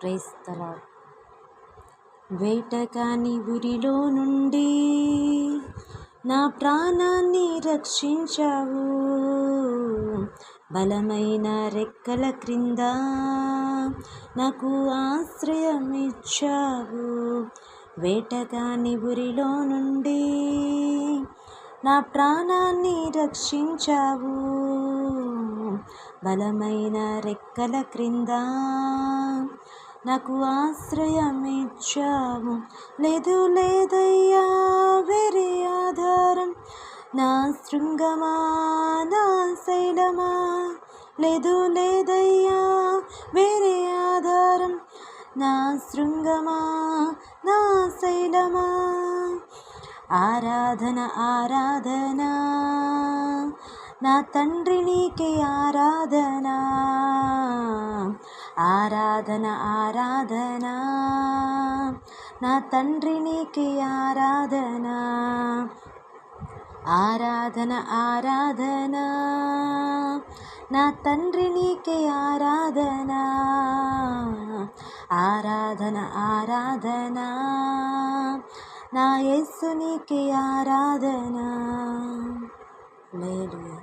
Praise the lord. వేటకాని ఉరిలో నుండి నా ప్రాణాన్ని రక్షించావు, బలమైన రెక్కల క్రింద నాకు ఆశ్రయం ఇచ్చావు. వేటకాని ఉరిలో నుండి నా ప్రాణాన్ని రక్షించావు, బలమైన రెక్కల క్రింద నాకు ఆశ్రయం ఇచ్చావు. లేదు లేదయ్యా వేరే ఆధారం, నా శృంగమా నా శైలమా. లేదు లేదయ్యా వేరే ఆధారం, నా శృంగమా నా శైలమా. ఆరాధన ఆరాధన నా తండ్రి నీకే ఆరాధన, ఆరాధన ఆరాధన నా తండ్రి నీకే ఆరాధన. ఆరాధన ఆరాధన నా తండ్రి నీకే ఆరాధన, ఆరాధన ఆరాధన నా యేసు నీకే ఆరాధన. హల్లెలూయా.